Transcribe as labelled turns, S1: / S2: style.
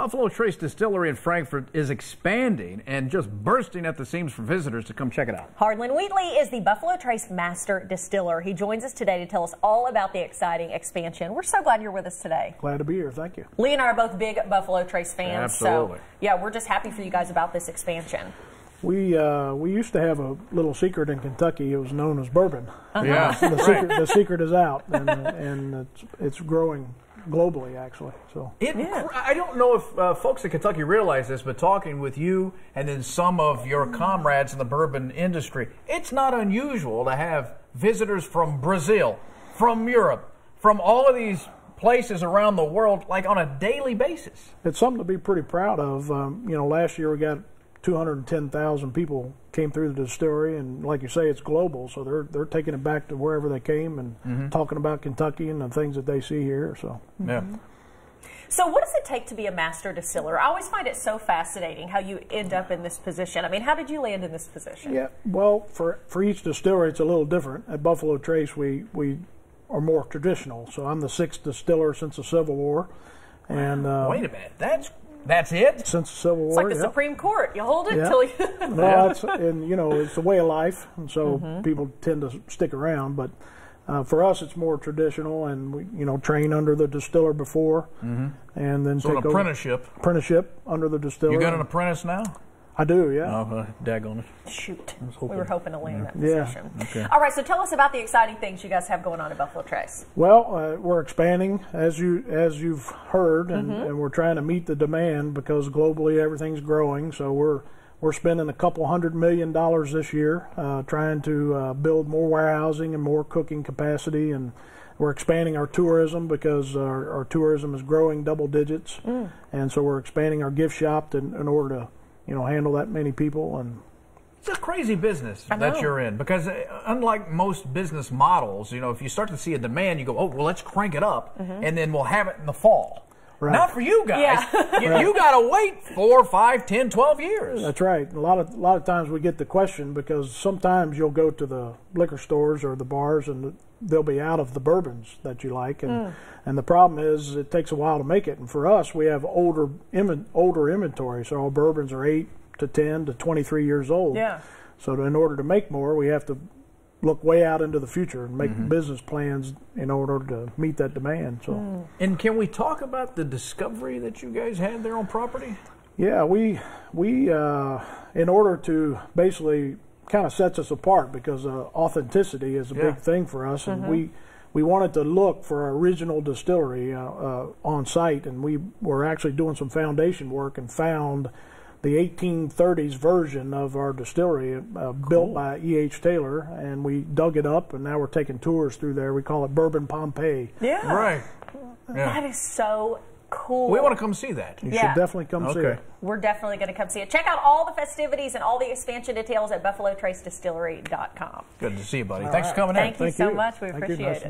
S1: Buffalo Trace Distillery in Frankfort is expanding and just bursting at the seams for visitors to come check it out.
S2: Harlan Wheatley is the Buffalo Trace Master Distiller. He joins us today to tell us all about the exciting expansion. We're so glad you're with us today.
S3: Glad to be here. Thank you.
S2: Lee and I are both big Buffalo Trace fans.
S1: Absolutely.
S2: So, yeah, we're just happy for you guys about this expansion.
S3: We used to have a little secret in Kentucky. It was known as bourbon.
S1: Yeah,
S3: the secret is out, and it's growing globally, actually. So
S1: I don't know if folks in Kentucky realize this, but talking with you and then some of your comrades in the bourbon industry, it's not unusual to have visitors from Brazil, from Europe, from all of these places around the world, like on a daily basis.
S3: It's something to be pretty proud of. Last year we got 210,000 people came through the distillery, and like you say, it's global, so they're taking it back to wherever they came and talking about Kentucky and the things that they see here. So
S1: yeah.
S2: So what does it take to be a master distiller? I always find it so fascinating how you end up in this position. I mean, how did you land in this position?
S3: Yeah, well, for each distillery, it's a little different. At Buffalo Trace, we are more traditional. So I'm the 6th distiller since the Civil War, and
S1: wait a minute, that's it?
S3: Since the Civil War,
S2: it's like the Supreme Court. You hold it till you...
S3: No, it's a way of life, and so people tend to stick around. But for us, it's more traditional, and we, train under the distiller before, and then
S1: so
S3: take
S1: an apprenticeship.
S3: Apprenticeship under the distiller.
S1: You got an apprentice now?
S3: I do, yeah.
S1: Oh, daggone it.
S2: Shoot. We were hoping to land that position.
S3: Yeah. Okay.
S2: All right, so tell us about the exciting things you guys have going on at Buffalo Trace.
S3: Well, we're expanding, as you've heard, and we're trying to meet the demand because globally everything's growing. So we're spending a couple $100 million this year trying to build more warehousing and more cooking capacity, and we're expanding our tourism because our tourism is growing double digits, and so we're expanding our gift shop in order to handle that many people. And
S1: it's a crazy business that you're in, because unlike most business models, if you start to see a demand, you go, oh, well, let's crank it up, and then we'll have it in the fall.
S3: Right.
S1: Not for you guys. Yeah. You got to wait 4, 5, 10, 12 years.
S3: That's right. A lot of times we get the question because sometimes you'll go to the liquor stores or the bars and they'll be out of the bourbons that you like, and the problem is it takes a while to make it. And for us, we have older inventory, so our bourbons are 8 to 10 to 23 years old.
S2: Yeah.
S3: So in order to make more, we have to look way out into the future and make business plans in order to meet that demand. So.
S1: And can we talk about the discovery that you guys had there on property?
S3: Yeah, we in order to basically kind of sets us apart because authenticity is a big thing for us, and we wanted to look for our original distillery on site, and we were actually doing some foundation work and found the 1830s version of our distillery built by E.H. Taylor, and we dug it up, and now we're taking tours through there. We call it Bourbon Pompeii.
S2: Yeah.
S1: Right. Yeah.
S2: That is so cool.
S1: We want to come see that.
S3: You should definitely come see it.
S2: We're definitely going to come see it. Check out all the festivities and all the expansion details at buffalotracedistillery.com.
S1: Good to see you, buddy. Thanks for coming in.
S2: Thank you so much. We appreciate it.